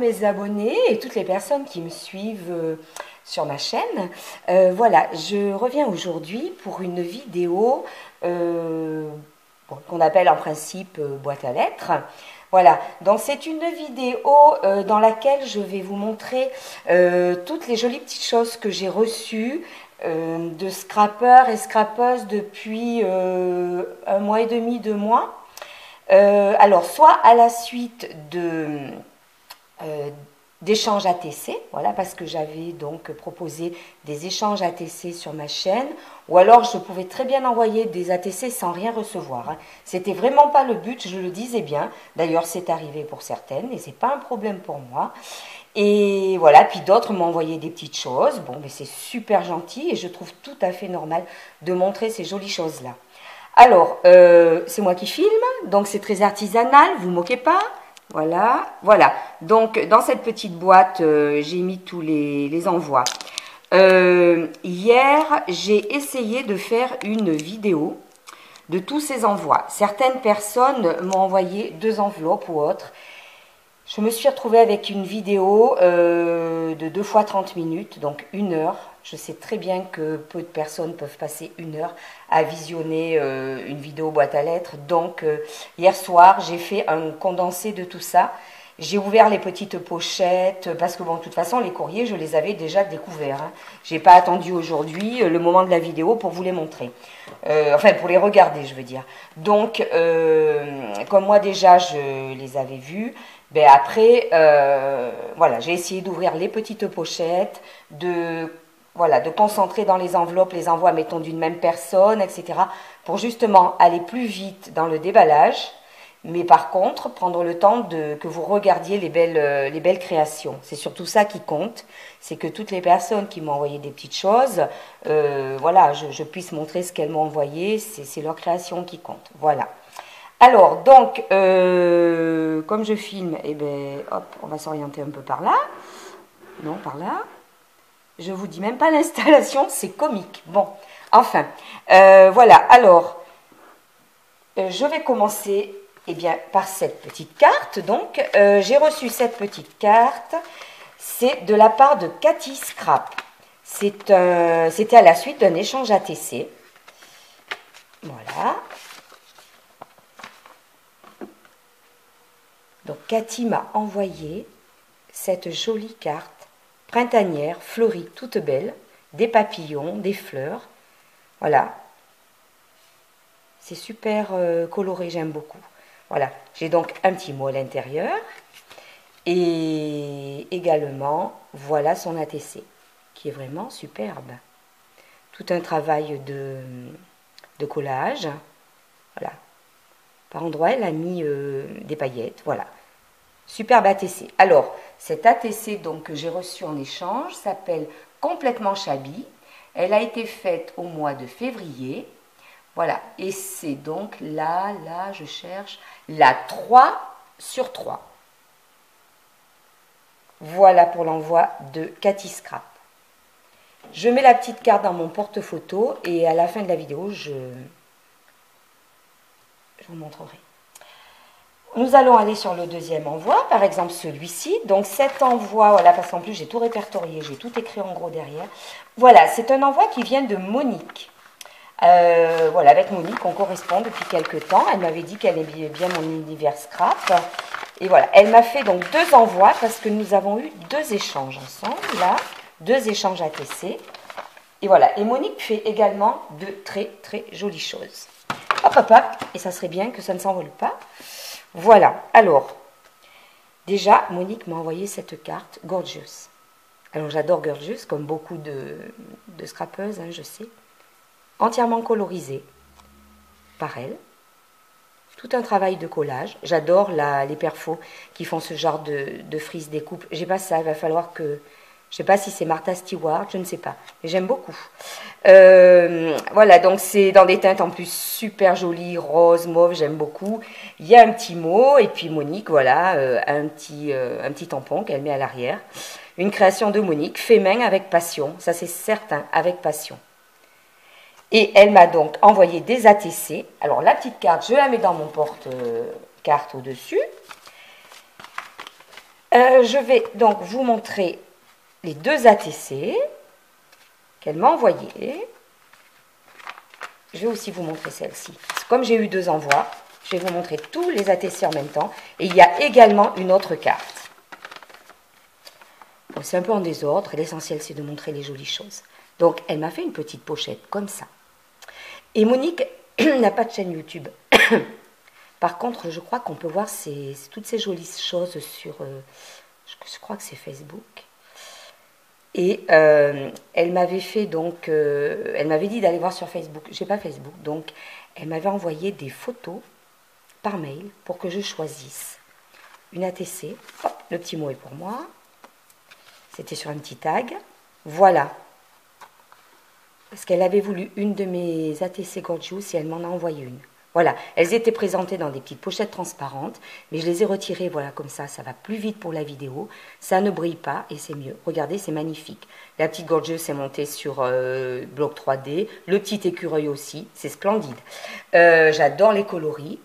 mes abonnés et toutes les personnes qui me suivent sur ma chaîne. Voilà, je reviens aujourd'hui pour une vidéo qu'on appelle en principe boîte à lettres. Voilà, donc c'est une vidéo dans laquelle je vais vous montrer toutes les jolies petites choses que j'ai reçues de scrappeurs et scrappeuses depuis 1 mois et demi, 2 mois. Alors, soit à la suite d'échanges ATC, voilà, parce que j'avais donc proposé des échanges ATC sur ma chaîne, ou alors je pouvais très bien envoyer des ATC sans rien recevoir. Hein. C'était vraiment pas le but, je le disais bien. D'ailleurs, c'est arrivé pour certaines et c'est pas un problème pour moi. Et voilà, puis d'autres m'ont envoyé des petites choses. Bon, mais c'est super gentil et je trouve tout à fait normal de montrer ces jolies choses-là. Alors, c'est moi qui filme, donc c'est très artisanal, vous ne moquez pas. Voilà, voilà. Donc, dans cette petite boîte, j'ai mis tous les envois. Hier, j'ai essayé de faire une vidéo de tous ces envois. Certaines personnes m'ont envoyé 2 enveloppes ou autres. Je me suis retrouvée avec une vidéo de 2 fois 30 minutes, donc 1 heure. Je sais très bien que peu de personnes peuvent passer 1 heure à visionner une vidéo boîte à lettres. Donc, hier soir, j'ai fait un condensé de tout ça. J'ai ouvert les petites pochettes, parce que bon, de toute façon, les courriers, je les avais déjà découverts. Hein. Je n'ai pas attendu aujourd'hui le moment de la vidéo pour vous les montrer. Enfin, pour les regarder, je veux dire. Donc, comme moi déjà, je les avais vus, ben après, voilà, j'ai essayé d'ouvrir les petites pochettes, voilà, de concentrer dans les enveloppes les envois, mettons, d'une même personne, etc., pour justement aller plus vite dans le déballage, mais par contre, prendre le temps que vous regardiez les belles créations. C'est surtout ça qui compte, c'est que toutes les personnes qui m'ont envoyé des petites choses, voilà, je puisse montrer ce qu'elles m'ont envoyé, c'est leur création qui compte, voilà. Alors, donc, comme je filme, eh ben, hop, on va s'orienter un peu par là. Non, par là. Je vous dis même pas l'installation, c'est comique. Bon, enfin, voilà. Alors, je vais commencer eh bien, par cette petite carte. Donc, j'ai reçu cette petite carte. C'est de la part de Cathy Scrap. C'était à la suite d'un échange ATC. Voilà. Donc, Cathy m'a envoyé cette jolie carte printanière, fleurie, toute belle, des papillons, des fleurs. Voilà. C'est super coloré, j'aime beaucoup. Voilà. J'ai donc un petit mot à l'intérieur. Et également, voilà son ATC, qui est vraiment superbe. Tout un travail de collage. Voilà. Par endroits, elle a mis des paillettes. Voilà. Superbe ATC. Alors, cette ATC donc, que j'ai reçue en échange s'appelle Complètement Shabby. Elle a été faite au mois de février. Voilà. Et c'est donc là, je cherche, la 3/3. Voilà pour l'envoi de Cathy Scrap. Je mets la petite carte dans mon porte-photo et à la fin de la vidéo, je vous montrerai. Nous allons aller sur le deuxième envoi, par exemple celui-ci. Donc cet envoi, voilà, parce qu'en plus j'ai tout répertorié, j'ai tout écrit en gros derrière. Voilà, c'est un envoi qui vient de Monique. Voilà, avec Monique, on correspond depuis quelques temps. Elle m'avait dit qu'elle aimait bien mon univers scrap. Et voilà, elle m'a fait donc 2 envois parce que nous avons eu 2 échanges ensemble, là. 2 échanges ATC. Et voilà, et Monique fait également de très très jolies choses. Hop, hop, hop, et ça serait bien que ça ne s'envole pas. Voilà, alors, déjà, Monique m'a envoyé cette carte Gorgeous. Alors, j'adore Gorgeous, comme beaucoup de scrappeuses, hein, je sais. Entièrement colorisée par elle. Tout un travail de collage. J'adore les perfos qui font ce genre de frise découpe. J'ai pas ça, il va falloir que... Je sais pas si c'est Martha Stewart, je ne sais pas. Mais j'aime beaucoup. Voilà, donc c'est dans des teintes en plus super jolies, rose, mauve, j'aime beaucoup. Il y a un petit mot, et puis Monique, voilà, un petit tampon qu'elle met à l'arrière. Une création de Monique, fait main avec passion, ça c'est certain, avec passion. Et elle m'a donc envoyé des ATC. Alors la petite carte, je la mets dans mon porte-carte au-dessus. Je vais donc vous montrer les deux ATC qu'elle m'a envoyées. Je vais aussi vous montrer celle-ci. Comme j'ai eu 2 envois, je vais vous montrer tous les ATC en même temps. Et il y a également une autre carte. Bon, c'est un peu en désordre. L'essentiel, c'est de montrer les jolies choses. Donc, elle m'a fait une petite pochette comme ça. Et Monique n'a pas de chaîne YouTube. Par contre, je crois qu'on peut voir toutes ces jolies choses sur... je crois que c'est Facebook. Et elle m'avait fait donc... elle m'avait dit d'aller voir sur Facebook. J'ai pas Facebook. Donc, elle m'avait envoyé des photos par mail pour que je choisisse une ATC. Hop, le petit mot est pour moi. C'était sur un petit tag. Voilà. Parce qu'elle avait voulu une de mes ATC Gorgeous et elle m'en a envoyé une. Voilà, elles étaient présentées dans des petites pochettes transparentes, mais je les ai retirées, voilà, comme ça va plus vite pour la vidéo. Ça ne brille pas et c'est mieux. Regardez, c'est magnifique. La petite Gorgeous est montée sur bloc 3D. Le petit écureuil aussi, c'est splendide. J'adore les coloris.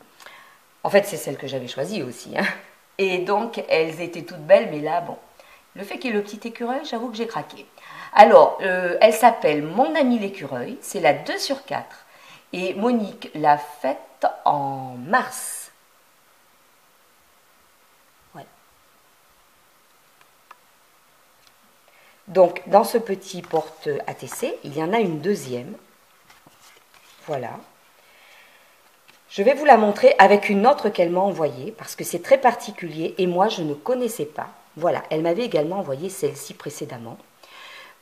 En fait, c'est celle que j'avais choisie aussi. Hein. Et donc, elles étaient toutes belles, mais là, bon. Le fait qu'il y ait le petit écureuil, j'avoue que j'ai craqué. Alors, elle s'appelle Mon ami l'écureuil. C'est la 2/4. Et Monique l'a faite en mars. Ouais. Donc, dans ce petit porte ATC, il y en a une deuxième. Voilà. Je vais vous la montrer avec une autre qu'elle m'a envoyée, parce que c'est très particulier et moi, je ne connaissais pas. Voilà, elle m'avait également envoyé celle-ci précédemment.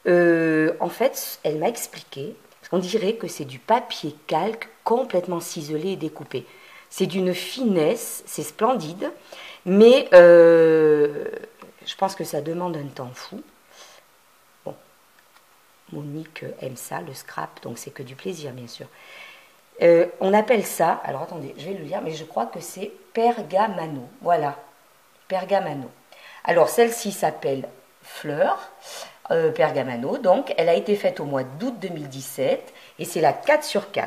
En fait, elle m'a expliqué... On dirait que c'est du papier calque complètement ciselé et découpé. C'est d'une finesse, c'est splendide, mais je pense que ça demande un temps fou. Bon, Monique aime ça, le scrap, donc c'est que du plaisir, bien sûr. On appelle ça, alors attendez, je vais le lire, mais je crois que c'est Pergamano. Voilà, Pergamano. Alors, celle-ci s'appelle Fleur. Pergamano, donc elle a été faite au mois d'août 2017 et c'est la 4/4.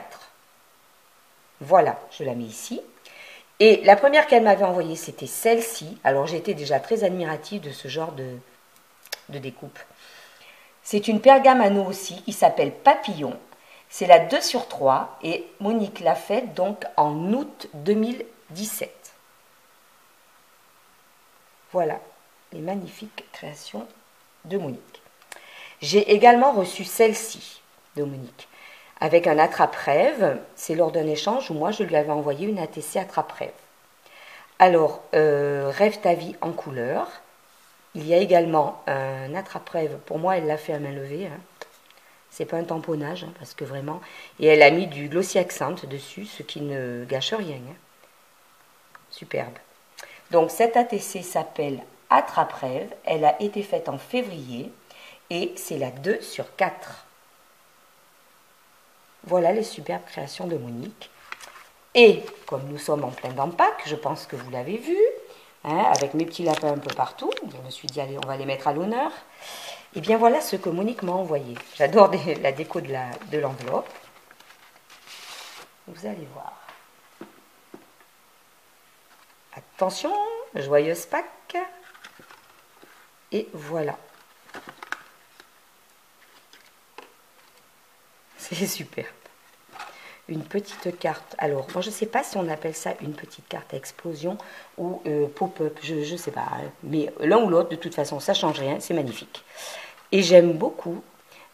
Voilà, je la mets ici. Et la première qu'elle m'avait envoyée, c'était celle-ci. Alors j'étais déjà très admirative de ce genre de découpe. C'est une Pergamano aussi qui s'appelle Papillon. C'est la 2/3 et Monique l'a faite donc en août 2017. Voilà les magnifiques créations de Monique. J'ai également reçu celle-ci de Monique, avec un attrape-rêve. C'est lors d'un échange où moi je lui avais envoyé une ATC attrape-rêve. Alors, rêve ta vie en couleur. Il y a également un attrape-rêve. Pour moi, elle l'a fait à main levée. Hein. C'est pas un tamponnage, hein, parce que vraiment... Et elle a mis du glossy accent dessus, ce qui ne gâche rien. Hein. Superbe. Donc, cette ATC s'appelle attrape-rêve. Elle a été faite en février. Et c'est la 2/4. Voilà les superbes créations de Monique. Et comme nous sommes en plein dans Pâques, je pense que vous l'avez vu, hein, avec mes petits lapins un peu partout, je me suis dit, allez, on va les mettre à l'honneur. Et bien voilà ce que Monique m'a envoyé. J'adore la déco de l'enveloppe. Vous allez voir. Attention, joyeuse Pâques. Et voilà. C'est superbe. Une petite carte. Alors, moi, je ne sais pas si on appelle ça une petite carte à explosion ou pop-up. Je ne sais pas. Hein. Mais l'un ou l'autre, de toute façon, ça ne change rien. C'est magnifique. Et j'aime beaucoup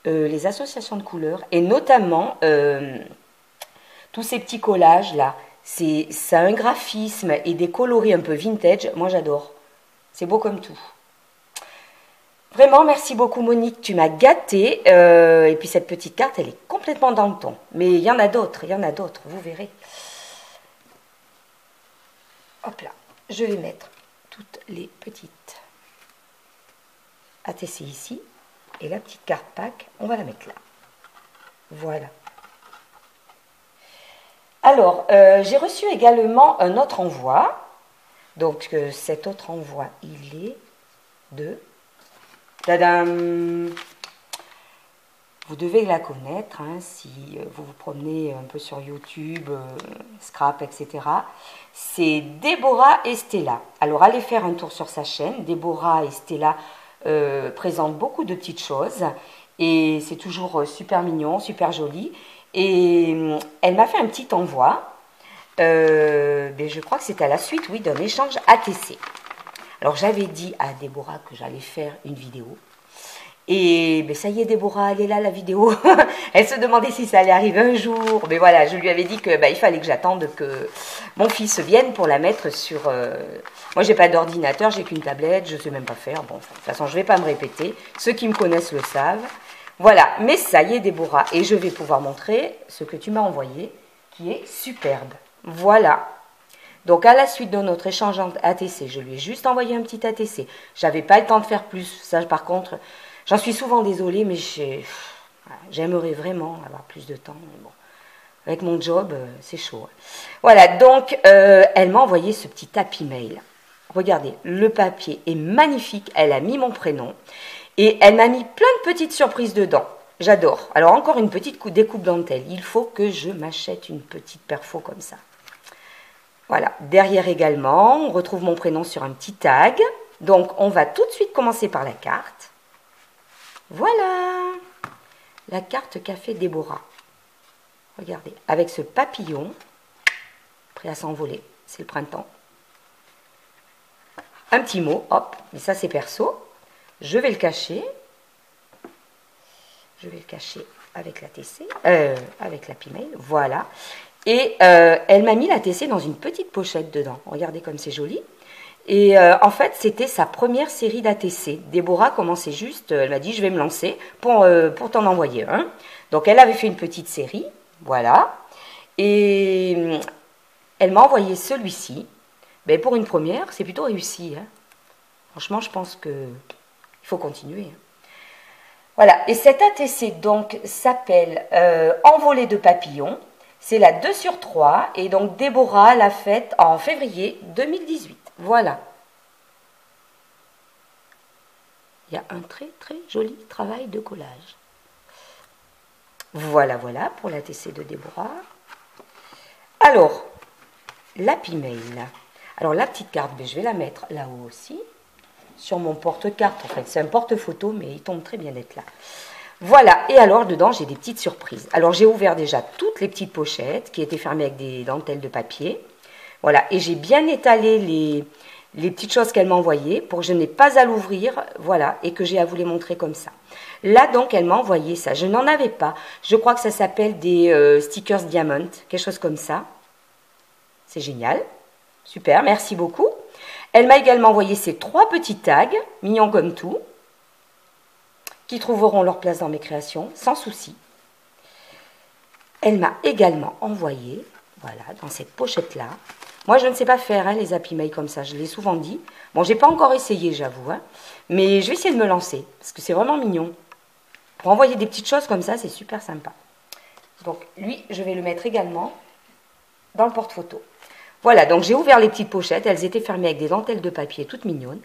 les associations de couleurs. Et notamment, tous ces petits collages-là. Ça a un graphisme et des coloris un peu vintage. Moi, j'adore. C'est beau comme tout. Vraiment, merci beaucoup Monique, tu m'as gâtée. Et puis cette petite carte, elle est complètement dans le ton. Mais il y en a d'autres, vous verrez. Hop là, je vais mettre toutes les petites ATC ici. Et la petite carte pack, on va la mettre là. Voilà. Alors, j'ai reçu également un autre envoi. Donc, cet autre envoi, il est de... Tadam! Vous vous devez la connaître, hein, si vous vous promenez un peu sur YouTube, Scrap, etc. C'est Déborah Estella. Alors, allez faire un tour sur sa chaîne. Déborah Estella présente beaucoup de petites choses. Et c'est toujours super mignon, super joli. Et elle m'a fait un petit envoi. Mais je crois que c'est à la suite, oui, d'un échange ATC. Alors, j'avais dit à Déborah que j'allais faire une vidéo. Et ben ça y est, Déborah, elle est là, la vidéo. Elle se demandait si ça allait arriver un jour. Mais voilà, je lui avais dit que il fallait que j'attende que mon fils vienne pour la mettre sur... Moi, j'ai pas d'ordinateur, j'ai qu'une tablette, je sais même pas faire. Bon, de toute façon, je vais pas me répéter. Ceux qui me connaissent le savent. Voilà, mais ça y est, Déborah. Et je vais pouvoir montrer ce que tu m'as envoyé, qui est superbe. Voilà. Donc, à la suite de notre échange en ATC, je lui ai juste envoyé un petit ATC. J'avais pas le temps de faire plus. Ça, par contre... J'en suis souvent désolée, mais j'aimerais vraiment avoir plus de temps. Mais bon, avec mon job, c'est chaud. Voilà, donc elle m'a envoyé ce petit happy mail. Regardez, le papier est magnifique. Elle a mis mon prénom et elle m'a mis plein de petites surprises dedans. J'adore. Alors encore une petite découpe dentelle. Il faut que je m'achète une petite perfo comme ça. Voilà, derrière également, on retrouve mon prénom sur un petit tag. Donc on va tout de suite commencer par la carte. Voilà, la carte qu'a fait Déborah. Regardez, avec ce papillon, prêt à s'envoler, c'est le printemps. Un petit mot, hop, mais ça c'est perso. Je vais le cacher. Je vais le cacher avec la TC, avec l'Happy Mail, voilà. Et elle m'a mis la TC dans une petite pochette dedans. Regardez comme c'est joli. Et en fait, c'était sa première série d'ATC. Déborah commençait juste, elle m'a dit, je vais me lancer pour t'en envoyer un. Donc, elle avait fait une petite série, voilà. Et elle m'a envoyé celui-ci. Ben, pour une première, c'est plutôt réussi. Hein. Franchement, je pense qu'il faut continuer. Hein. Voilà, et cet ATC, donc, s'appelle Envolée de papillons. C'est la 2/3, et donc Déborah l'a faite en février 2018. Voilà. Il y a un très très joli travail de collage. Voilà, voilà pour la TC de Déborah. Alors, l'Happy Mail. Alors la petite carte, je vais la mettre là-haut aussi. Sur mon porte-carte, en fait. C'est un porte-photo, mais il tombe très bien d'être là. Voilà, et alors dedans, j'ai des petites surprises. Alors j'ai ouvert déjà toutes les petites pochettes qui étaient fermées avec des dentelles de papier. Voilà, et j'ai bien étalé les petites choses qu'elle m'a envoyées pour que je n'ai pas à l'ouvrir, voilà, et que j'ai à vous les montrer comme ça. Là, donc, elle m'a envoyé ça. Je n'en avais pas. Je crois que ça s'appelle des stickers diamant, quelque chose comme ça. C'est génial. Super, merci beaucoup. Elle m'a également envoyé ces 3 petits tags, mignons comme tout, qui trouveront leur place dans mes créations, sans souci. Elle m'a également envoyé, voilà, dans cette pochette-là. Moi, je ne sais pas faire hein, les Happy Mail comme ça, je l'ai souvent dit. Bon, j'ai pas encore essayé, j'avoue, hein, mais je vais essayer de me lancer, parce que c'est vraiment mignon. Pour envoyer des petites choses comme ça, c'est super sympa. Donc, lui, je vais le mettre également dans le porte-photo. Voilà, donc j'ai ouvert les petites pochettes, elles étaient fermées avec des dentelles de papier toutes mignonnes.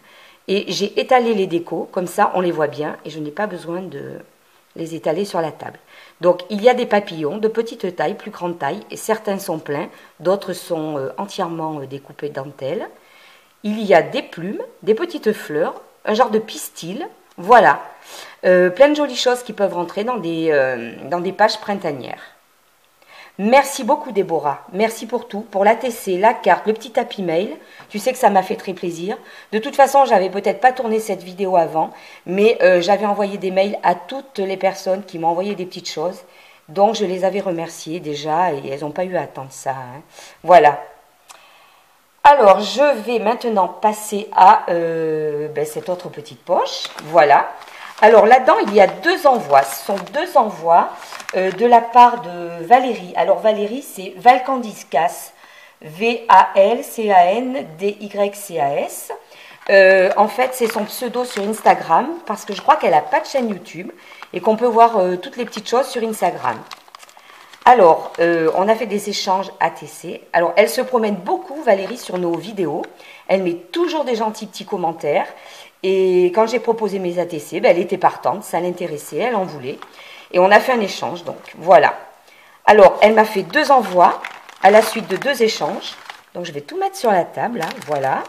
Et j'ai étalé les décos, comme ça on les voit bien et je n'ai pas besoin de les étaler sur la table. Donc il y a des papillons de petite taille, plus grande taille, et certains sont pleins, d'autres sont entièrement découpés de dentelle. Il y a des plumes, des petites fleurs, un genre de pistil, voilà. Plein de jolies choses qui peuvent rentrer dans des pages printanières. Merci beaucoup Déborah, merci pour tout, pour l'ATC, la carte, le petit Happy Mail. Tu sais que ça m'a fait très plaisir. De toute façon, j'avais peut-être pas tourné cette vidéo avant, mais j'avais envoyé des mails à toutes les personnes qui m'ont envoyé des petites choses. Donc je les avais remerciées déjà et elles n'ont pas eu à attendre ça. Hein. Voilà. Alors je vais maintenant passer à cette autre petite poche. Voilà. Alors là-dedans, il y a 2 envois. Ce sont 2 envois de la part de Valérie. Alors Valérie, c'est Valcandiscas. V-A-L-C-A-N-D-Y-C-A-S. En fait, c'est son pseudo sur Instagram parce que je crois qu'elle n'a pas de chaîne YouTube et qu'on peut voir toutes les petites choses sur Instagram. Alors, on a fait des échanges ATC. Alors, elle se promène beaucoup, Valérie, sur nos vidéos. Elle met toujours des gentils petits commentaires. Et quand j'ai proposé mes ATC, ben, elle était partante, ça l'intéressait, elle en voulait. Et on a fait un échange, donc voilà. Alors, elle m'a fait 2 envois à la suite de 2 échanges. Donc, je vais tout mettre sur la table, hein, voilà.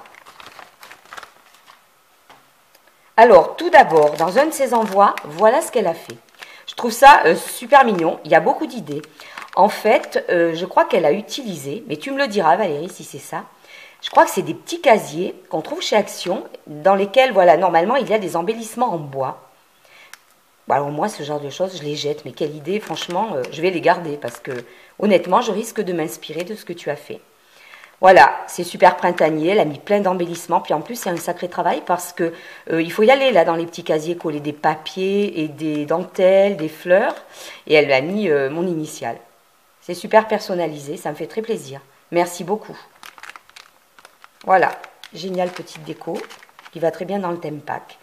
Alors, tout d'abord, dans un de ces envois, voilà ce qu'elle a fait. Je trouve ça super mignon, il y a beaucoup d'idées. En fait, je crois qu'elle a utilisé, mais tu me le diras Valérie si c'est ça, je crois que c'est des petits casiers qu'on trouve chez Action, dans lesquels, voilà, normalement, il y a des embellissements en bois. Bon, alors moi, ce genre de choses, je les jette, mais quelle idée, franchement, je vais les garder, parce que, honnêtement, je risque de m'inspirer de ce que tu as fait. Voilà, c'est super printanier, elle a mis plein d'embellissements, puis en plus c'est un sacré travail parce que il faut y aller là dans les petits casiers, coller des papiers et des dentelles, des fleurs, et elle a mis mon initiale. C'est super personnalisé, ça me fait très plaisir. Merci beaucoup. Voilà, génial petite déco qui va très bien dans le thème pack.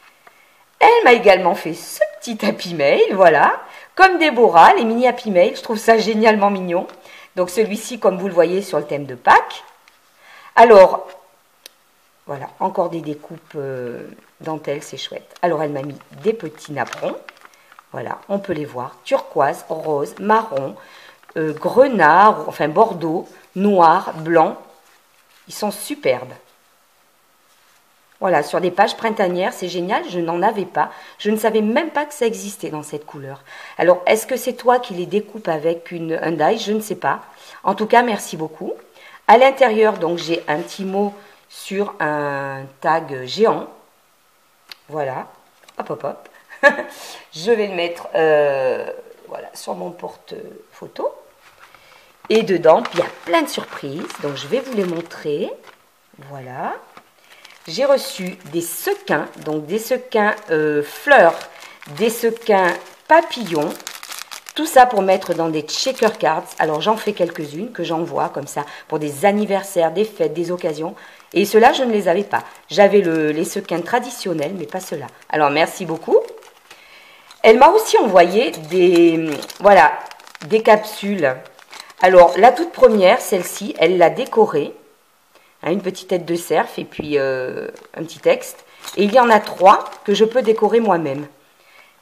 Elle m'a également fait ce petit happy mail, voilà, comme Déborah, les mini happy mail, je trouve ça génialement mignon. Donc celui-ci, comme vous le voyez, sur le thème de Pâques. Alors, voilà, encore des découpes dentelles, c'est chouette. Alors, elle m'a mis des petits napperons. Voilà, on peut les voir. Turquoise, rose, marron, grenat, enfin bordeaux, noir, blanc. Ils sont superbes. Voilà, sur des pages printanières, c'est génial, je n'en avais pas. Je ne savais même pas que ça existait dans cette couleur. Alors, est-ce que c'est toi qui les découpes avec un die? Je ne sais pas. En tout cas, merci beaucoup. À l'intérieur, donc, j'ai un petit mot sur un tag géant. Voilà. Hop, hop, hop. Je vais le mettre voilà, sur mon porte-photo. Et dedans, il y a plein de surprises. Donc, je vais vous les montrer. Voilà. J'ai reçu des sequins. Donc, des sequins fleurs, des sequins papillons. Tout ça pour mettre dans des checker cards. Alors, j'en fais quelques-unes que j'envoie comme ça pour des anniversaires, des fêtes, des occasions. Et ceux-là, je ne les avais pas. J'avais les sequins traditionnels, mais pas ceux-là. Alors, merci beaucoup. Elle m'a aussi envoyé voilà, des capsules. Alors, la toute première, celle-ci, elle l'a décorée. Hein, une petite tête de cerf et puis un petit texte. Et il y en a 3 que je peux décorer moi-même.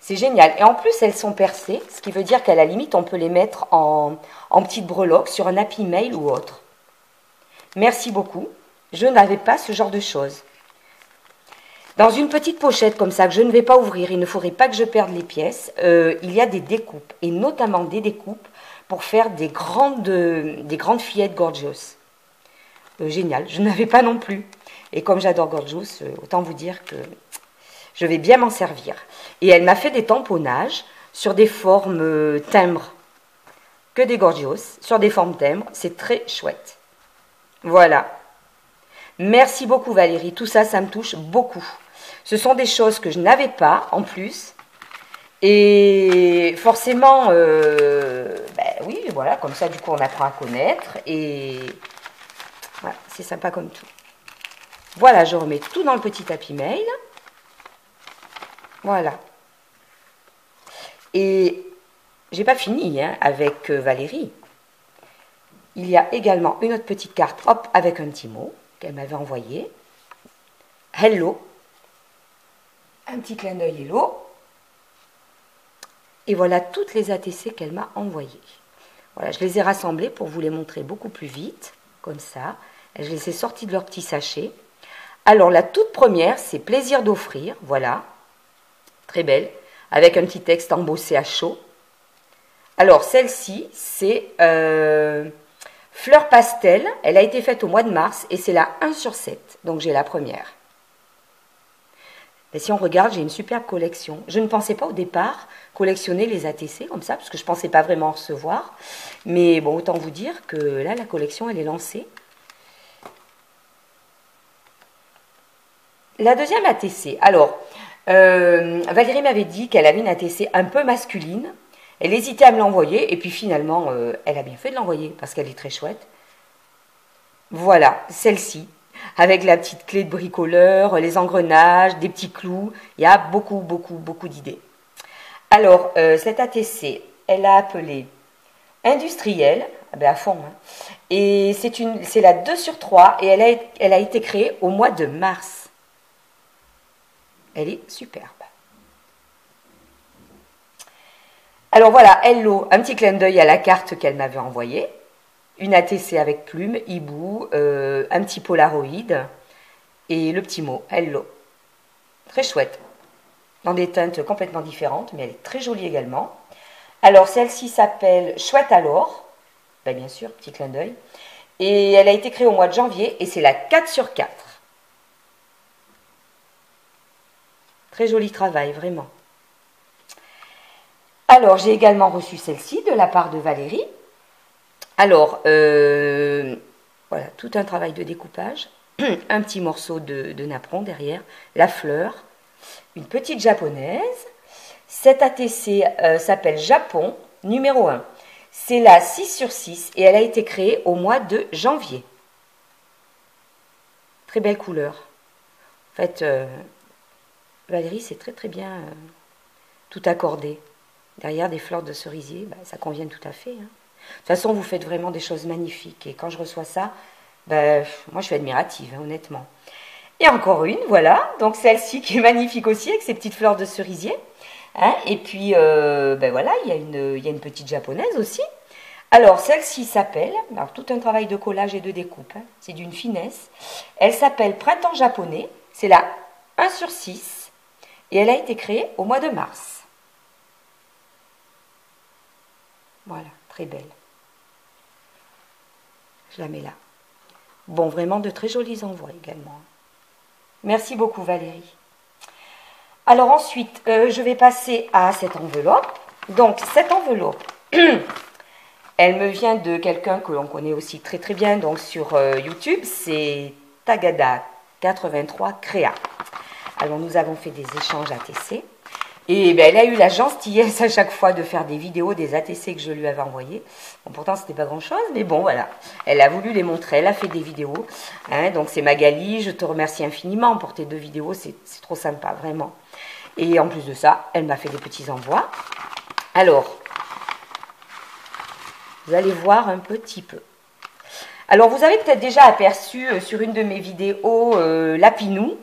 C'est génial. Et en plus, elles sont percées, ce qui veut dire qu'à la limite, on peut les mettre en petites breloques sur un happy mail ou autre. Merci beaucoup. Je n'avais pas ce genre de choses. Dans une petite pochette comme ça, que je ne vais pas ouvrir, il ne faudrait pas que je perde les pièces, il y a des découpes, et notamment des découpes pour faire des grandes fillettes gorgeous. Génial, je n'avais pas non plus. Et comme j'adore gorgeous, autant vous dire que je vais bien m'en servir. Et elle m'a fait des tamponnages sur des formes timbres, que des gorgeous, sur des formes timbres. C'est très chouette. Voilà. Merci beaucoup Valérie. Tout ça, ça me touche beaucoup. Ce sont des choses que je n'avais pas en plus. Et forcément, oui, voilà, comme ça, du coup, on apprend à connaître. Et voilà, c'est sympa comme tout. Voilà, je remets tout dans le petit happy mail. Voilà. Et j'ai pas fini hein, avec Valérie. Il y a également une autre petite carte, hop, avec un petit mot qu'elle m'avait envoyé. Hello. Un petit clin d'œil hello. Et voilà toutes les ATC qu'elle m'a envoyées. Voilà, je les ai rassemblées pour vous les montrer beaucoup plus vite, comme ça. Je les ai sorties de leur petit sachet. Alors, la toute première, c'est Plaisir d'offrir, voilà. Très belle, avec un petit texte embossé à chaud. Alors, celle-ci, c'est Fleur Pastel. Elle a été faite au mois de mars et c'est la 1/7. Donc, j'ai la première. Et si on regarde, j'ai une superbe collection. Je ne pensais pas au départ collectionner les ATC comme ça, parce que je ne pensais pas vraiment en recevoir. Mais bon, autant vous dire que là, la collection, elle est lancée. La deuxième ATC. Alors, Valérie m'avait dit qu'elle avait une ATC un peu masculine. Elle hésitait à me l'envoyer. Et puis finalement, elle a bien fait de l'envoyer parce qu'elle est très chouette. Voilà, celle-ci. Avec la petite clé de bricoleur, les engrenages, des petits clous. Il y a beaucoup, beaucoup, beaucoup d'idées. Alors, cette ATC, elle a appelé industrielle. Ah ben à fond. Hein. Et c'est la 2/3 et elle a été créée au mois de mars. Elle est superbe. Alors voilà, hello, un petit clin d'œil à la carte qu'elle m'avait envoyée. Une ATC avec plume, hibou, un petit Polaroid et le petit mot hello. Très chouette. Dans des teintes complètement différentes, mais elle est très jolie également. Alors celle-ci s'appelle Chouette alors. Ben, bien sûr, petit clin d'œil. Et elle a été créée au mois de janvier et c'est la 4/4. Très joli travail, vraiment. Alors, j'ai également reçu celle-ci de la part de Valérie. Alors, voilà, tout un travail de découpage. Un petit morceau de napperon derrière, la fleur, une petite japonaise. Cette ATC s'appelle Japon numéro 1. C'est la 6/6 et elle a été créée au mois de janvier. Très belle couleur. En fait, Valérie, c'est très très bien tout accordé. Derrière des fleurs de cerisier, bah, ça convient tout à fait. Hein. De toute façon, vous faites vraiment des choses magnifiques. Et quand je reçois ça, bah, moi je suis admirative, hein, honnêtement. Et encore une, voilà. Donc celle-ci qui est magnifique aussi, avec ses petites fleurs de cerisier. Hein. Et puis, ben voilà, il y a une petite japonaise aussi. Alors, celle-ci s'appelle, alors tout un travail de collage et de découpe, hein, c'est d'une finesse. Elle s'appelle Printemps japonais, c'est la 1/6 et elle a été créée au mois de mars. Voilà, très belle. Je la mets là. Bon, vraiment de très jolis envois également. Merci beaucoup Valérie. Alors ensuite, je vais passer à cette enveloppe. Donc, cette enveloppe, elle me vient de quelqu'un que l'on connaît aussi très très bien donc sur YouTube. C'est Tagada83 Créa. Alors, nous avons fait des échanges ATC. Et ben, elle a eu la gentillesse à chaque fois de faire des vidéos des ATC que je lui avais envoyées. Bon, pourtant, c'était pas grand-chose, mais bon, voilà. Elle a voulu les montrer, elle a fait des vidéos. Hein, donc, c'est Magali, je te remercie infiniment pour tes 2 vidéos, c'est trop sympa, vraiment. Et en plus de ça, elle m'a fait des petits envois. Alors, vous allez voir un petit peu. Alors, vous avez peut-être déjà aperçu sur une de mes vidéos Lapinou.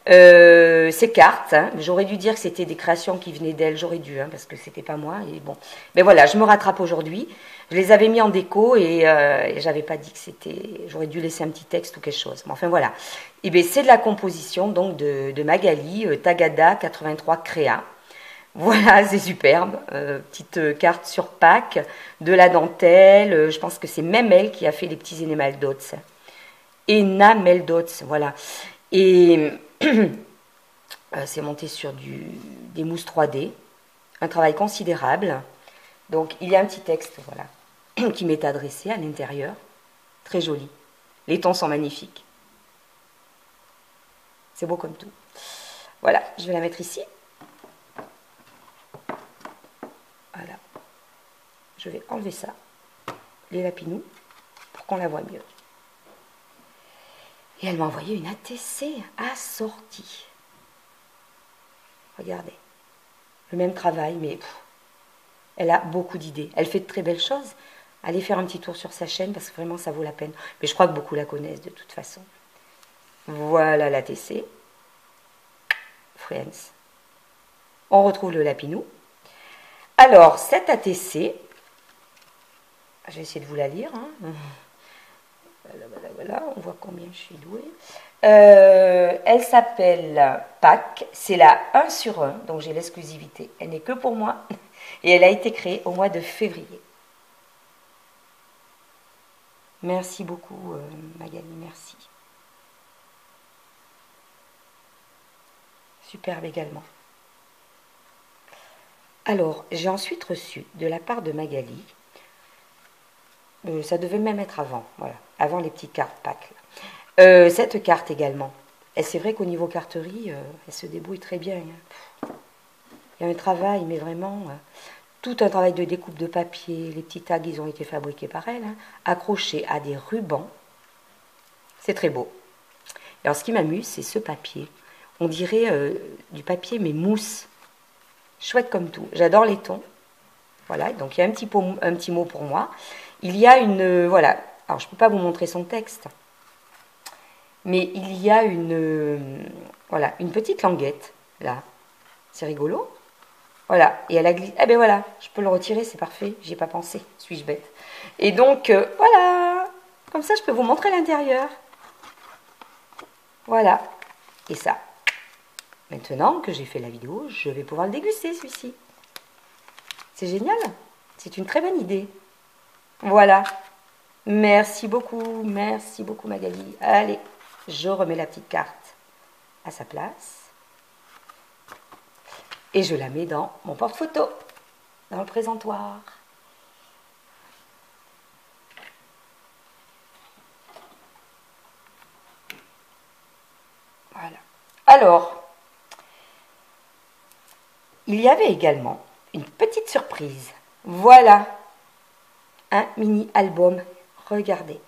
Ces cartes, hein, j'aurais dû dire que c'était des créations qui venaient d'elle, j'aurais dû, hein, parce que c'était pas moi, et bon. Mais voilà, je me rattrape aujourd'hui. Je les avais mis en déco et j'avais pas dit que c'était. J'aurais dû laisser un petit texte ou quelque chose. Mais enfin voilà. Et bien c'est de la composition donc de Magali, Tagada83 Créa. Voilà, c'est superbe. Petite carte sur pack, de la dentelle. Je pense que c'est même elle qui a fait les petits enamel dots. Enamel dots, voilà. Et c'est monté sur des mousses 3D. Un travail considérable. Donc, il y a un petit texte, voilà, qui m'est adressé à l'intérieur. Très joli. Les tons sont magnifiques. C'est beau comme tout. Voilà, je vais la mettre ici. Voilà. Je vais enlever ça, les lapinous, pour qu'on la voie mieux. Et elle m'a envoyé une ATC assortie. Regardez. Le même travail, mais elle a beaucoup d'idées. Elle fait de très belles choses. Allez faire un petit tour sur sa chaîne parce que vraiment ça vaut la peine. Mais je crois que beaucoup la connaissent de toute façon. Voilà l'ATC. Friends. On retrouve le lapinou. Alors, cette ATC, je vais essayer de vous la lire. Hein. Voilà, on voit combien je suis douée. Elle s'appelle PAC, c'est la 1/1, donc j'ai l'exclusivité. Elle n'est que pour moi et elle a été créée au mois de février. Merci beaucoup Magali, merci. Superbe également. Alors, j'ai ensuite reçu de la part de Magali, ça devait même être avant, voilà, avant les petites cartes PAC. Cette carte également. Et c'est vrai qu'au niveau carterie, elle se débrouille très bien. Hein. Il y a un travail, mais vraiment, tout un travail de découpe de papier. Les petits tags, ils ont été fabriqués par elle, hein, accrochés à des rubans. C'est très beau. Et alors, ce qui m'amuse, c'est ce papier. On dirait du papier, mais mousse. Chouette comme tout. J'adore les tons. Voilà, donc il y a un petit mot pour moi. il y a une... voilà, alors je ne peux pas vous montrer son texte, mais il y a une... voilà, une petite languette, là. C'est rigolo. Voilà, et elle a glissé. Ah ben voilà, je peux le retirer, c'est parfait, j'y ai pas pensé, suis-je bête. Et donc, voilà, comme ça je peux vous montrer l'intérieur. Voilà, et ça. Maintenant que j'ai fait la vidéo, je vais pouvoir le déguster, celui-ci. C'est génial, c'est une très bonne idée. Voilà, merci beaucoup Magali. Allez, je remets la petite carte à sa place. Et je la mets dans mon porte-photo, dans le présentoir. Voilà. Alors, il y avait également une petite surprise. Voilà, un mini-album. Regardez.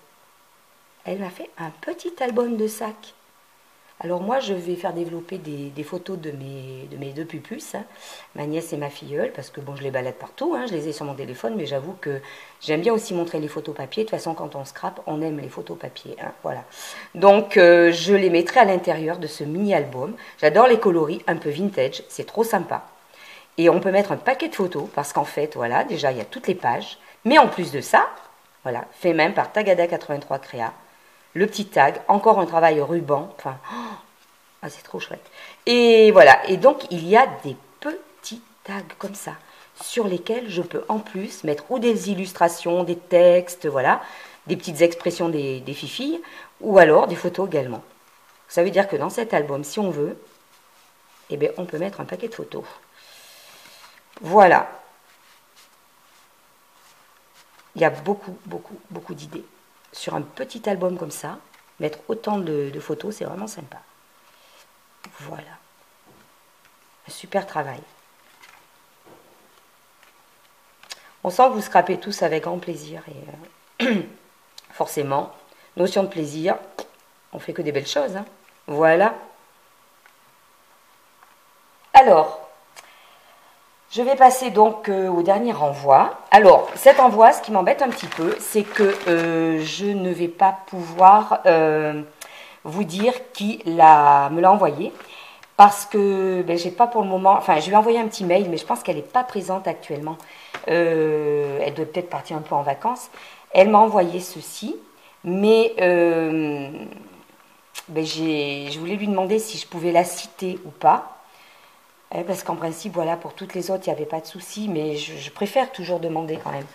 Elle m'a fait un petit album de sac. Alors moi, je vais faire développer des photos de mes deux pupus, hein, ma nièce et ma filleule, parce que bon, je les balade partout, hein, je les ai sur mon téléphone, mais j'avoue que j'aime bien aussi montrer les photos papier. De toute façon, quand on scrape, on aime les photos papier, hein, voilà. Donc, je les mettrai à l'intérieur de ce mini-album. J'adore les coloris, un peu vintage, c'est trop sympa. Et on peut mettre un paquet de photos, parce qu'en fait, voilà, déjà, il y a toutes les pages. Mais en plus de ça, voilà, fait même par Tagada 83 Créa. Le petit tag, encore un travail ruban, enfin, oh, c'est trop chouette. Et voilà, et donc il y a des petits tags comme ça, sur lesquels je peux en plus mettre ou des illustrations, des textes, voilà, des petites expressions des filles, ou alors des photos également. Ça veut dire que dans cet album, si on veut, eh bien, on peut mettre un paquet de photos. Voilà. Il y a beaucoup d'idées. Sur un petit album comme ça, mettre autant de photos, c'est vraiment sympa. Voilà. Un super travail. On sent que vous scrapez tous avec grand plaisir. Et forcément, notion de plaisir, on fait que des belles choses. Hein. Voilà. Alors, je vais passer donc au dernier envoi. Alors, cet envoi, ce qui m'embête un petit peu, c'est que je ne vais pas pouvoir vous dire qui me l'a envoyé. Parce que ben, j'ai pas pour le moment... Enfin, je lui ai envoyé un petit mail, mais je pense qu'elle n'est pas présente actuellement. Elle doit peut-être partir un peu en vacances. Elle m'a envoyé ceci, mais ben, je voulais lui demander si je pouvais la citer ou pas. Parce qu'en principe, voilà, pour toutes les autres, il n'y avait pas de souci, mais je préfère toujours demander quand même.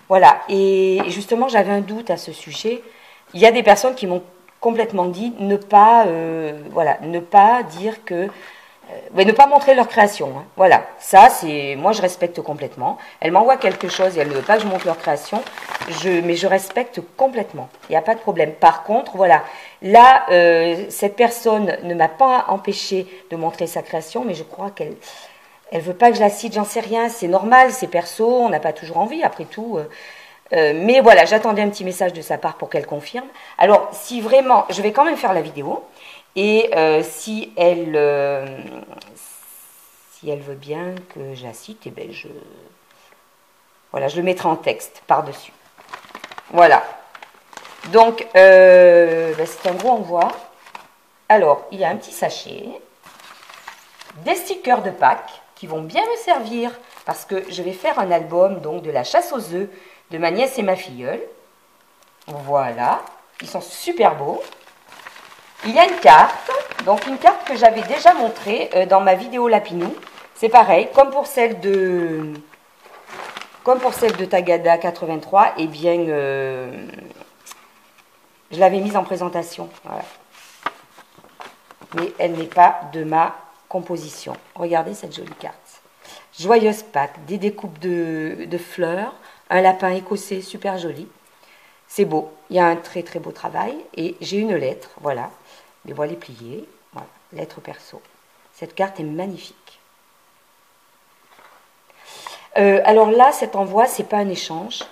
Voilà, et justement, j'avais un doute à ce sujet. Il y a des personnes qui m'ont complètement dit ne pas dire que... ne pas montrer leur création. Hein. Voilà, ça, moi, je respecte complètement. Elle m'envoie quelque chose et elle ne veut pas que je montre leur création, mais je respecte complètement. Il n'y a pas de problème. Par contre, voilà, là, cette personne ne m'a pas empêché de montrer sa création, mais je crois qu'elle ne veut pas que je la cite, j'en sais rien. C'est normal, c'est perso, on n'a pas toujours envie, après tout. Mais voilà, j'attendais un petit message de sa part pour qu'elle confirme. Alors, si vraiment, je vais quand même faire la vidéo. Et si elle veut bien que je la cite, eh ben je le mettrai en texte par-dessus. Voilà. Donc, c'est un gros envoi. Alors, il y a un petit sachet, des stickers de Pâques qui vont bien me servir parce que je vais faire un album donc de la chasse aux œufs de ma nièce et ma filleule. Voilà. Ils sont super beaux. Il y a une carte, donc une carte que j'avais déjà montrée dans ma vidéo Lapinou. C'est pareil, comme pour celle de Tagada 83, eh bien, je l'avais mise en présentation. Voilà. Mais elle n'est pas de ma composition. Regardez cette jolie carte. Joyeuse Pâques, des découpes de fleurs, un lapin écossais super joli. C'est beau, il y a un très très beau travail. Et j'ai une lettre, voilà. Les voiles pliées, voilà, lettre perso. Cette carte est magnifique. Alors là, cet envoi, c'est pas un échange.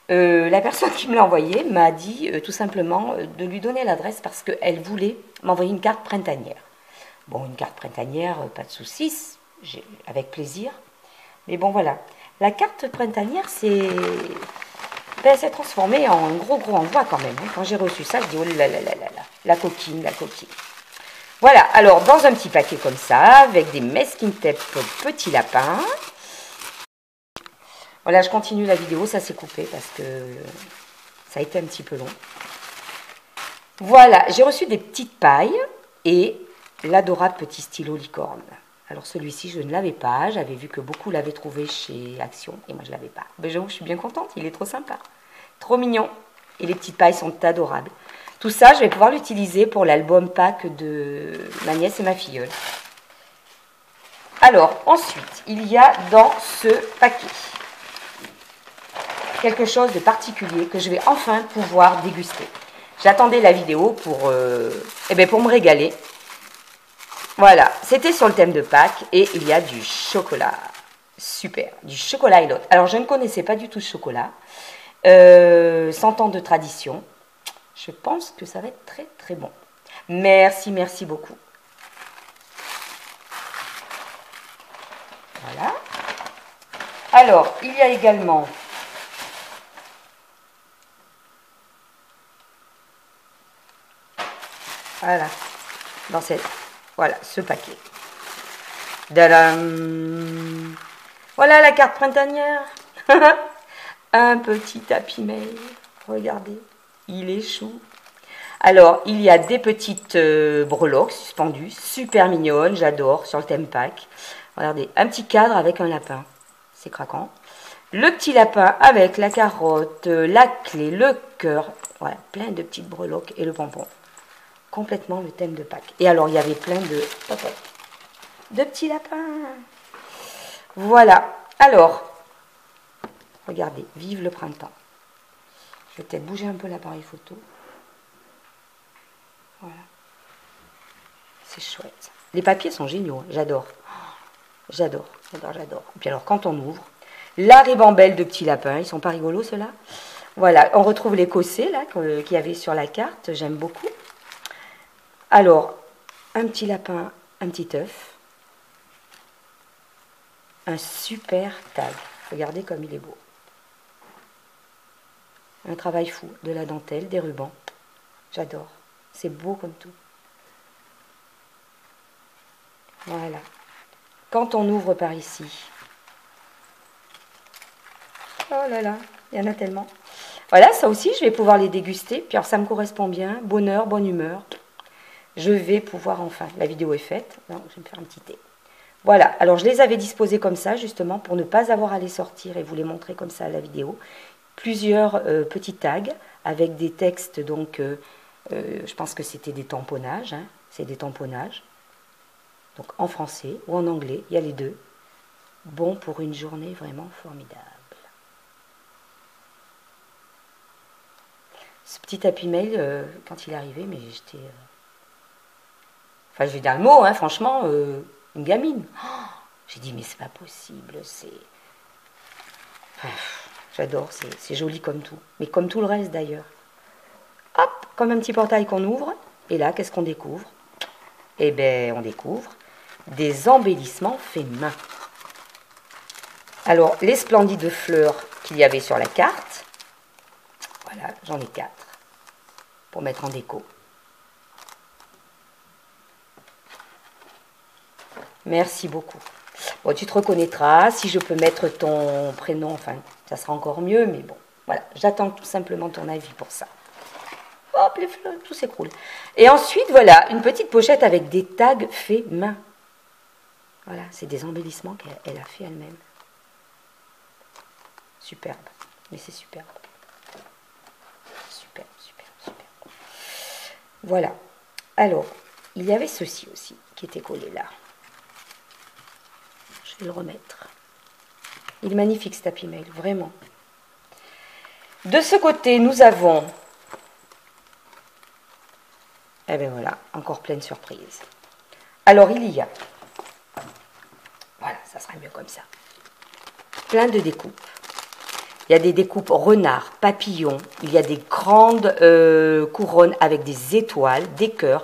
La personne qui me l'a envoyé m'a dit tout simplement de lui donner l'adresse parce qu'elle voulait m'envoyer une carte printanière. Bon, une carte printanière, pas de soucis, avec plaisir. Mais bon, voilà. La carte printanière, c'est Ben, elle s'est transformée en un gros envoi quand même. Quand j'ai reçu ça, je dis, oh là là là là là, la coquine, la coquine. Voilà, alors dans un petit paquet comme ça, avec des masking tape petits lapins. Voilà, je continue la vidéo, ça s'est coupé parce que ça a été un petit peu long. Voilà, j'ai reçu des petites pailles et l'adorable petit stylo licorne. Alors celui-ci, je ne l'avais pas, j'avais vu que beaucoup l'avaient trouvé chez Action et moi je ne l'avais pas. Ben, j'avoue, je suis bien contente, il est trop sympa, trop mignon. Et les petites pailles sont adorables. Tout ça, je vais pouvoir l'utiliser pour l'album pack de ma nièce et ma filleule. Alors, ensuite, il y a dans ce paquet quelque chose de particulier que je vais enfin pouvoir déguster. J'attendais la vidéo pour me régaler. Voilà, c'était sur le thème de Pâques et il y a du chocolat. Super, du chocolat élote. Alors, je ne connaissais pas du tout ce chocolat. 100 ans de tradition. Je pense que ça va être très très bon. Merci, merci beaucoup. Voilà. Alors, il y a également voilà, dans cette, voilà, ce paquet. Tadam! Voilà la carte printanière. Un petit Happy Mail. Regardez, il est chou. Alors, il y a des petites breloques suspendues, super mignonnes, j'adore, sur le thème pack. Regardez, un petit cadre avec un lapin, c'est craquant. Le petit lapin avec la carotte, la clé, le cœur, voilà, plein de petites breloques et le pompon. Complètement le thème de Pâques. Et alors, il y avait plein de petits lapins. Voilà. Alors, regardez, vive le printemps. Je vais peut-être bouger un peu l'appareil photo. Voilà. C'est chouette. Les papiers sont géniaux, j'adore. J'adore, j'adore, j'adore. Et puis alors, quand on ouvre, la ribambelle de petits lapins, ils sont pas rigolos ceux-là. Voilà, on retrouve l'écossais là qu'il y avait sur la carte, j'aime beaucoup. Alors, un petit lapin, un petit œuf, un super tag. Regardez comme il est beau. Un travail fou, de la dentelle, des rubans. J'adore. C'est beau comme tout. Voilà. Quand on ouvre par ici, oh là là, il y en a tellement. Voilà, ça aussi, je vais pouvoir les déguster. Puis alors, ça me correspond bien. Bonheur, bonne humeur. Je vais pouvoir enfin. La vidéo est faite. Donc, je vais me faire un petit thé. Voilà. Alors, je les avais disposés comme ça, justement, pour ne pas avoir à les sortir et vous les montrer comme ça à la vidéo. Plusieurs petits tags avec des textes, donc, je pense que c'était des tamponnages. Hein, c'est des tamponnages. Donc, en français ou en anglais, il y a les deux. Bon pour une journée vraiment formidable. Ce petit Happy Mail, quand il est arrivé, mais j'étais... Enfin, je vais dire le mot, hein, franchement, une gamine. Oh, j'ai dit, mais c'est pas possible, c'est... Enfin, j'adore, c'est joli comme tout. Mais comme tout le reste, d'ailleurs. Hop, comme un petit portail qu'on ouvre. Et là, qu'est-ce qu'on découvre? Eh bien, on découvre des embellissements faits main. Alors, les splendides fleurs qu'il y avait sur la carte. Voilà, j'en ai 4 pour mettre en déco. Merci beaucoup. Bon, tu te reconnaîtras. Si je peux mettre ton prénom, enfin, ça sera encore mieux. Mais bon, voilà, j'attends tout simplement ton avis pour ça. Hop, les fleurs, tout s'écroule. Et ensuite, voilà, une petite pochette avec des tags faits main. Voilà, c'est des embellissements qu'elle a fait elle-même. Superbe, mais c'est superbe. Superbe, superbe, superbe. Voilà. Alors, il y avait ceci aussi qui était collé là. Je vais le remettre. Il est magnifique cet Happy Mail, vraiment. De ce côté, nous avons... Eh bien voilà, encore plein de surprises. Alors, il y a... Voilà, ça sera mieux comme ça. Plein de découpes. Il y a des découpes renards, papillons. Il y a des grandes couronnes avec des étoiles, des cœurs.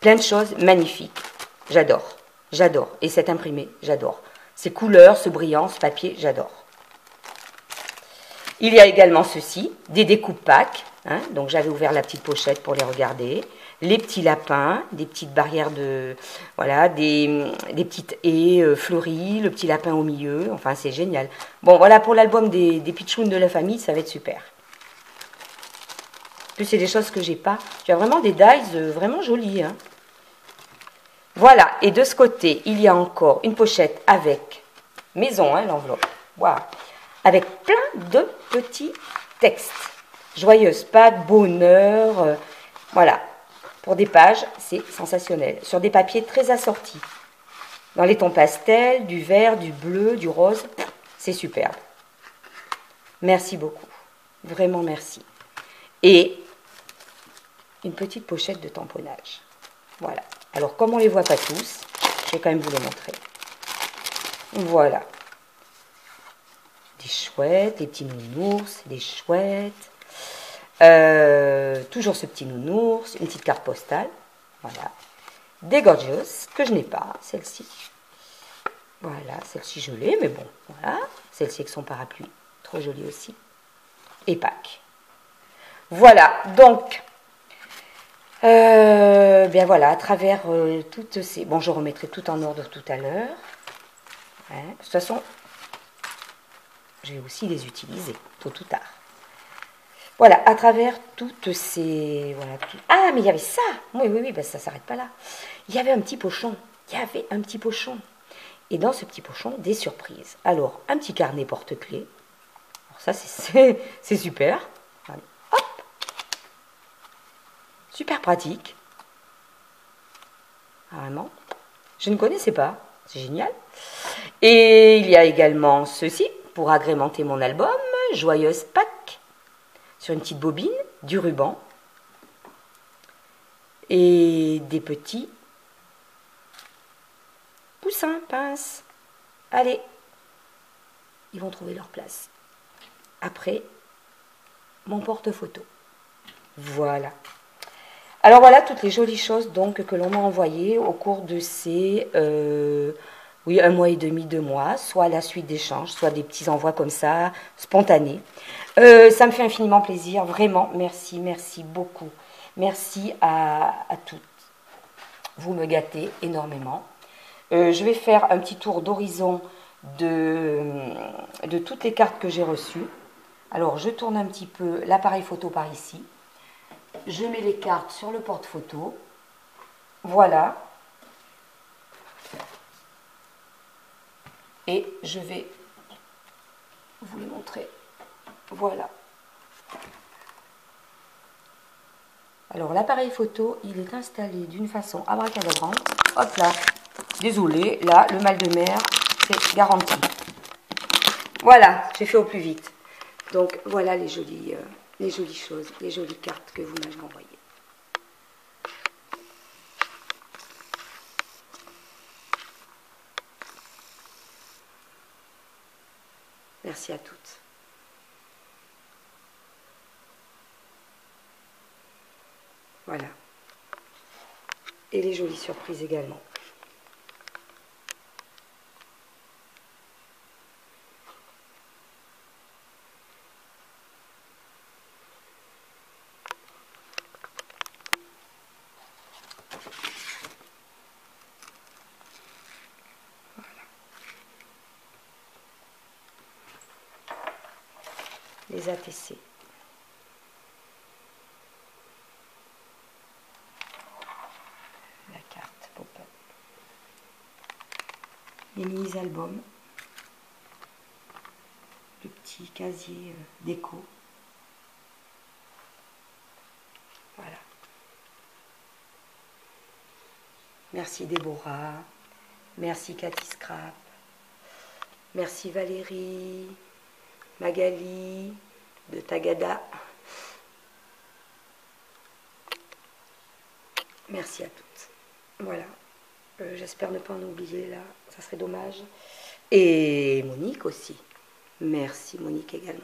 Plein de choses magnifiques. J'adore. J'adore. Et cet imprimé, j'adore. Ces couleurs, ce brillant, ce papier, j'adore. Il y a également ceci, des découpes Pâques. Hein, donc j'avais ouvert la petite pochette pour les regarder. Les petits lapins, des petites barrières de... Voilà, des petites haies fleuries, le petit lapin au milieu. Enfin, c'est génial. Bon, voilà pour l'album des pitchouns de la famille, ça va être super. En plus, c'est des choses que j'ai pas. Tu as vraiment des dies vraiment jolis. Hein. Voilà, et de ce côté, il y a encore une pochette avec maison, hein, l'enveloppe. Waouh. Avec plein de petits textes. Joyeuse Pâques, bonheur, voilà. Pour des pages, c'est sensationnel. Sur des papiers très assortis. Dans les tons pastels, du vert, du bleu, du rose. C'est superbe. Merci beaucoup. Vraiment merci. Et une petite pochette de tamponnage. Voilà. Alors, comme on ne les voit pas tous, je vais quand même vous les montrer. Voilà. Des chouettes, des petits nounours, des chouettes. Toujours ce petit nounours, une petite carte postale, voilà, des gorgeous que je n'ai pas, celle-ci, voilà, celle-ci je l'ai, mais bon, voilà, celle-ci avec son parapluie, trop jolie aussi, et Pâques. Voilà, donc, bien voilà, à travers toutes ces, bon, je remettrai tout en ordre tout à l'heure, hein, de toute façon, je vais aussi les utiliser, tôt ou tard. Voilà, à travers toutes ces... Voilà, ah, mais il y avait ça. Oui, oui, oui, ben ça ne s'arrête pas là. Il y avait un petit pochon. Il y avait un petit pochon. Et dans ce petit pochon, des surprises. Alors, un petit carnet porte-clés. Alors ça, c'est super. Allez, hop. Super pratique. Vraiment. Je ne connaissais pas. C'est génial. Et il y a également ceci, pour agrémenter mon album. Joyeuse Pâques. Sur une petite bobine, du ruban et des petits poussins, pinces. Allez, ils vont trouver leur place. Après, mon porte-photo. Voilà. Alors voilà toutes les jolies choses donc que l'on m'a envoyées au cours de ces, oui, 1 mois et demi, 2 mois, soit à la suite d'échanges, soit des petits envois comme ça, spontanés. Ça me fait infiniment plaisir, vraiment, merci, merci beaucoup. Merci à toutes. Vous me gâtez énormément. Je vais faire un petit tour d'horizon de toutes les cartes que j'ai reçues. Alors, je tourne un petit peu l'appareil photo par ici. Je mets les cartes sur le porte-photo. Voilà. Et je vais vous les montrer. Voilà. Alors, l'appareil photo, il est installé d'une façon abracadabrante. Hop là. Désolé, là, le mal de mer, c'est garanti. Voilà, j'ai fait au plus vite. Donc, voilà les jolies choses, les jolies cartes que vous m'avez envoyées. Merci à toutes. Voilà. Et les jolies surprises également. Les ATC. La carte pop-up. Les mini-albums. Le petit casier déco. Voilà. Merci Déborah. Merci Cathy Scrap. Merci Valérie. Magali de Tagada. Merci à toutes. Voilà. J'espère ne pas en oublier là. Ça serait dommage. Et Monique aussi. Merci Monique également.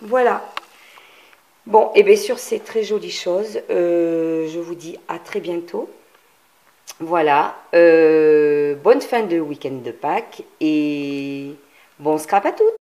Voilà. Bon, et bien sur ces très jolies choses, je vous dis à très bientôt. Voilà, bonne fin de week-end de Pâques et bon scrap à toutes.